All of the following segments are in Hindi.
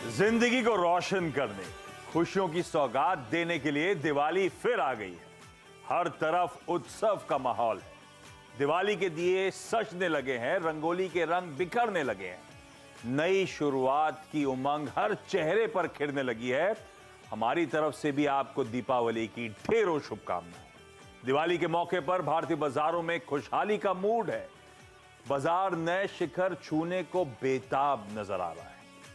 जिंदगी को रोशन करने, खुशियों की सौगात देने के लिए दिवाली फिर आ गई है। हर तरफ उत्सव का माहौल है। दिवाली के दिए सजने लगे हैं, रंगोली के रंग बिखरने लगे हैं। नई शुरुआत की उमंग हर चेहरे पर खिलने लगी है। हमारी तरफ से भी आपको दीपावली की ढेरों शुभकामनाएं। दिवाली के मौके पर भारतीय बाजारों में खुशहाली का मूड है। बाजार नए शिखर छूने को बेताब नजर आ रहा है।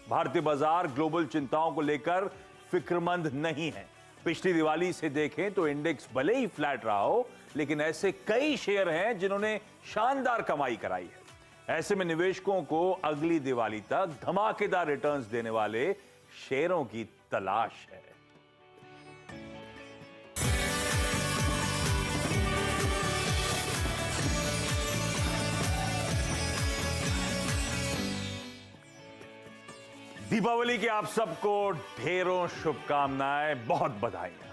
भारतीय बाजार ग्लोबल चिंताओं को लेकर फिक्रमंद नहीं है। पिछली दिवाली से देखें तो इंडेक्स भले ही फ्लैट रहा हो, लेकिन ऐसे कई शेयर हैं जिन्होंने शानदार कमाई कराई है। ऐसे में निवेशकों को अगली दिवाली तक धमाकेदार रिटर्न्स देने वाले शेयरों की तलाश है। दीपावली की आप सबको ढेरों शुभकामनाएं, बहुत बधाइयां।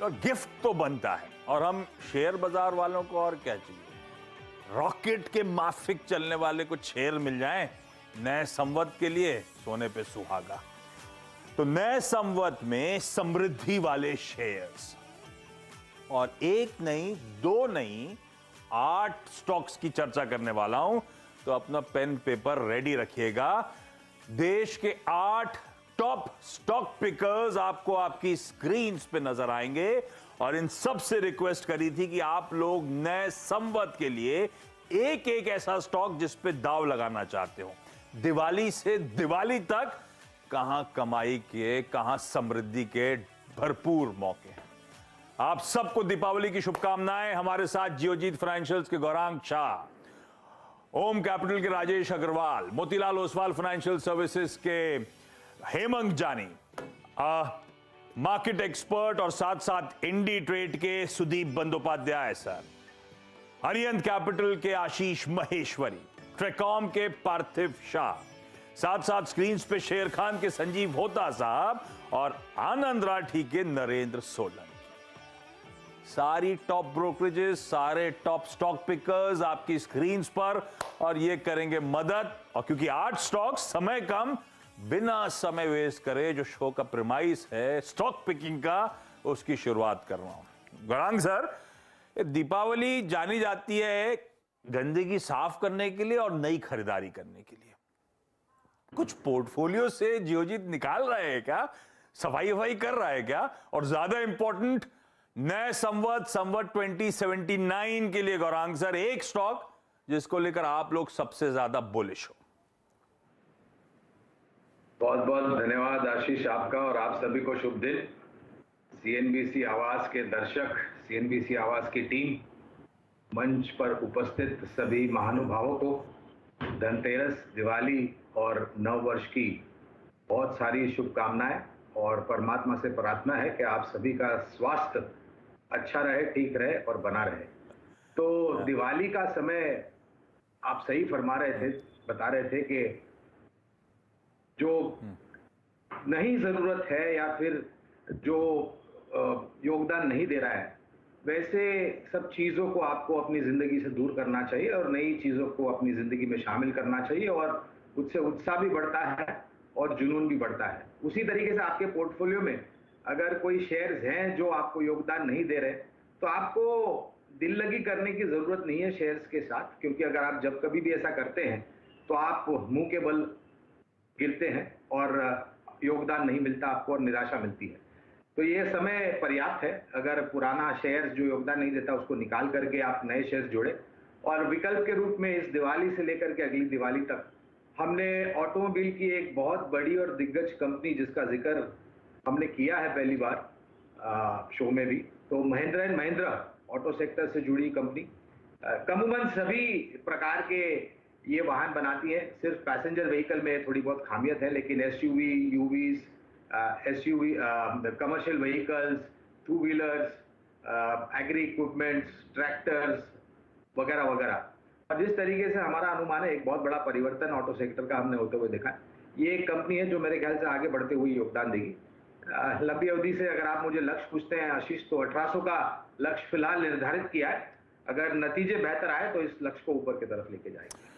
और गिफ्ट तो बनता है, और हम शेयर बाजार वालों को और क्या चाहिए। रॉकेट के माफिक चलने वाले को शेयर मिल जाएं नए संवत के लिए, सोने पे सुहागा। तो नए संवत में समृद्धि वाले शेयर्स, और एक नहीं, दो नहीं, 8 स्टॉक्स की चर्चा करने वाला हूं। तो अपना पेन पेपर रेडी रखिएगा। देश के 8 टॉप स्टॉक पिकर्स आपको आपकी स्क्रीन्स पे नजर आएंगे, और इन सब से रिक्वेस्ट करी थी कि आप लोग नए संवत के लिए एक एक ऐसा स्टॉक जिस पे दाव लगाना चाहते हो। दिवाली से दिवाली तक कहां कमाई के, कहां समृद्धि के भरपूर मौके हैं। आप सबको दीपावली की शुभकामनाएं। हमारे साथ जियोजीत फाइनेंशियल्स के गौरांग शाह, ओम कैपिटल के राजेश अग्रवाल, मोतीलाल ओसवाल फाइनेंशियल सर्विसेज के हेमंत जानी, मार्केट एक्सपर्ट और साथ साथ इंडी ट्रेड के सुदीप बंदोपाध्याय सर, अरिहंत कैपिटल के आशीष महेश्वरी, ट्रेकॉम के पार्थिव शाह, साथ साथ स्क्रीन पे शेर खान के संजीव होता साहब, और आनंद राठी के नरेंद्र सोलन। सारी टॉप ब्रोकरेजेस, सारे टॉप स्टॉक पिकर्स आपकी स्क्रीन्स पर, और ये करेंगे मदद। और क्योंकि 8 स्टॉक, समय कम, बिना समय वेस्ट करे जो शो का प्रीमाइस है स्टॉक पिकिंग का, उसकी शुरुआत कर रहा हूं। गौरांग सर, दीपावली जानी जाती है गंदगी साफ करने के लिए और नई खरीदारी करने के लिए। कुछ पोर्टफोलियो से जियोजीत निकाल रहे हैं क्या, सफाई वफाई कर रहा है क्या? और ज्यादा इंपॉर्टेंट, नए संवत 2079 के लिए गौरांग सर, एक स्टॉक जिसको लेकर आप लोग सबसे ज्यादा बुलिश हो। बहुत बहुत धन्यवाद आशीष आपका, और आप सभी को शुभ दिन। सीएनबीसी आवाज के दर्शक, सीएनबीसी आवाज की टीम, मंच पर उपस्थित सभी महानुभावों को धनतेरस, दिवाली और नव वर्ष की बहुत सारी शुभकामनाएं, और परमात्मा से प्रार्थना है कि आप सभी का स्वास्थ्य अच्छा रहे, ठीक रहे और बना रहे। तो दिवाली का समय आप सही फरमा रहे थे, बता रहे थे कि जो नहीं जरूरत है या फिर जो योगदान नहीं दे रहा है, वैसे सब चीजों को आपको अपनी जिंदगी से दूर करना चाहिए और नई चीजों को अपनी जिंदगी में शामिल करना चाहिए, और उससे उत्साह भी बढ़ता है और जुनून भी बढ़ता है। उसी तरीके से आपके पोर्टफोलियो में अगर कोई शेयर्स हैं जो आपको योगदान नहीं दे रहे, तो आपको दिल लगी करने की जरूरत नहीं है शेयर्स के साथ, क्योंकि अगर आप जब कभी भी ऐसा करते हैं तो आप मुंह के बल गिरते हैं और योगदान नहीं मिलता आपको और निराशा मिलती है। तो ये समय पर्याप्त है। अगर पुराना शेयर्स जो योगदान नहीं देता उसको निकाल करके आप नए शेयर्स जोड़े, और विकल्प के रूप में इस दिवाली से लेकर के अगली दिवाली तक हमने ऑटोमोबाइल की एक बहुत बड़ी और दिग्गज कंपनी जिसका जिक्र हमने किया है पहली बार शो में भी, तो Mahindra and Mahindra auto sector से जुड़ी कंपनी कमूमन सभी प्रकार के ये वाहन बनाती है। सिर्फ पैसेंजर व्हीकल में थोड़ी बहुत खामियत है, लेकिन SUV, UVs, SUV, commercial vehicles, 2 wheelers, agri equipments, tractors वगैरह वगैरह। और जिस तरीके से हमारा अनुमान है, एक बहुत बड़ा परिवर्तन ऑटो सेक्टर का हमने होते हुए देखा है। ये एक कंपनी है जो मेरे ख्याल से आगे बढ़ते हुए योगदान देगी। लंबी अवधि से अगर आप मुझे लक्ष्य पूछते हैं आशीष, तो 1800 का लक्ष्य फिलहाल निर्धारित किया है। अगर नतीजे बेहतर आए तो इस लक्ष्य को ऊपर की तरफ लेके जाएंगे।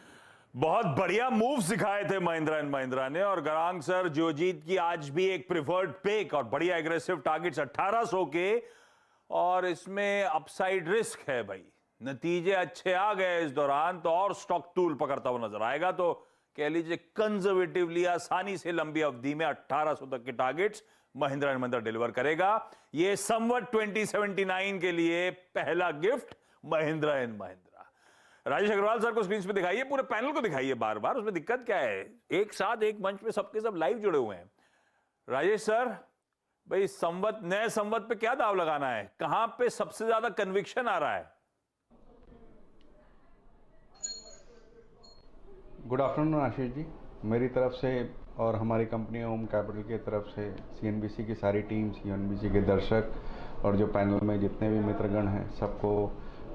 बहुत बढ़िया मूव सिखाए थे महिंद्रा एंड महिंद्रा ने, और गरांग सर जोजीत की आज भी एक प्रिफर्ड पिक और बढ़िया एग्रेसिव टारगेट्स 1800 के, और इसमें अपसाइड रिस्क है भाई। नतीजे अच्छे आ गए इस दौरान तो और स्टॉक टूल पकड़ता हुआ नजर आएगा, तो कह लीजिए कंजर्वेटिवली आसानी से लंबी अवधि में 1800 तक के targets Mahindra and Mahindra deliver करेगा। ये संवत 2079 के लिए पहला gift Mahindra and Mahindra. Rajesh Agarwal sir को स्क्रीन पे दिखाइए, पूरे पैनल को दिखाइए बार बार, उसमें दिक्कत क्या है? एक साथ एक मंच पे सबके सब लाइव जुड़े हुए हैं। राजेश सर भाई, संवत नए संवत पे क्या दाव लगाना है? कहां पे सबसे ज्यादा कन्विक्शन आ रहा है? गुड आफ्टरनून आशीष जी, मेरी तरफ से और हमारी कंपनी ओम कैपिटल की तरफ से सीएनबीसी की सारी टीम, सीएनबीसी के दर्शक और जो पैनल में जितने भी मित्रगण हैं, सबको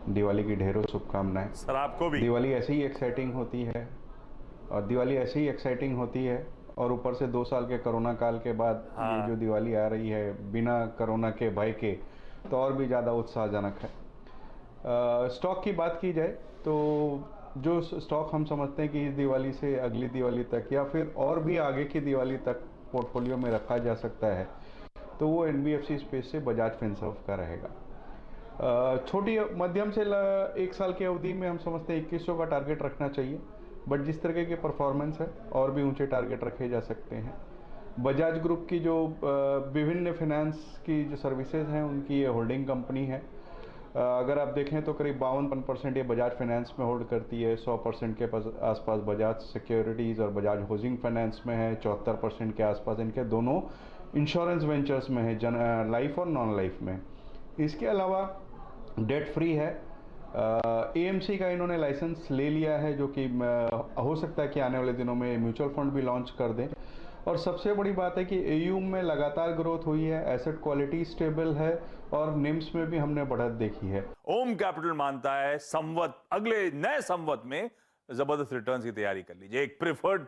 दिवाली की ढेरों शुभकामनाएं। सर आपको भी। दिवाली ऐसे ही एक्साइटिंग होती है, और दिवाली ऐसे ही एक्साइटिंग होती है, और ऊपर से 2 साल के कोरोना काल के बाद ये जो दिवाली आ रही है बिना कोरोना के भय के, तो और भी ज़्यादा उत्साहजनक है। स्टॉक की बात की जाए तो जो स्टॉक हम समझते हैं कि इस दिवाली से अगली दिवाली तक या फिर और भी आगे की दिवाली तक पोर्टफोलियो में रखा जा सकता है, तो वो एनबीएफसी स्पेस से बजाज फिनसर्व का रहेगा। छोटी मध्यम से 1 साल की अवधि में हम समझते हैं 2100 का टारगेट रखना चाहिए, बट जिस तरह के परफॉर्मेंस है और भी ऊंचे टारगेट रखे जा सकते हैं। बजाज ग्रुप की जो विभिन्न फाइनेंस की जो सर्विसेज हैं, उनकी ये होल्डिंग कंपनी है। अगर आप देखें तो करीब 52% ये बजाज फाइनेंस में होल्ड करती है, 100% के आसपास बजाज सिक्योरिटीज़ और बजाज हाउसिंग फाइनेंस में है, 74% के आसपास इनके दोनों इंश्योरेंस वेंचर्स में है, लाइफ और नॉन लाइफ में। इसके अलावा डेट फ्री है। एएमसी का इन्होंने लाइसेंस ले लिया है, जो कि हो सकता है कि आने वाले दिनों में म्यूचुअल फंड भी लॉन्च कर दें। और सबसे बड़ी बात है कि एयूएम में लगातार ग्रोथ हुई है, एसेट क्वालिटी स्टेबल है, और निम्स में भी हमने बढ़त देखी है। ओम कैपिटल मानता है संवत, अगले नए संवत में जबरदस्त रिटर्न्स की तैयारी कर लीजिए। एक प्रिफर्ड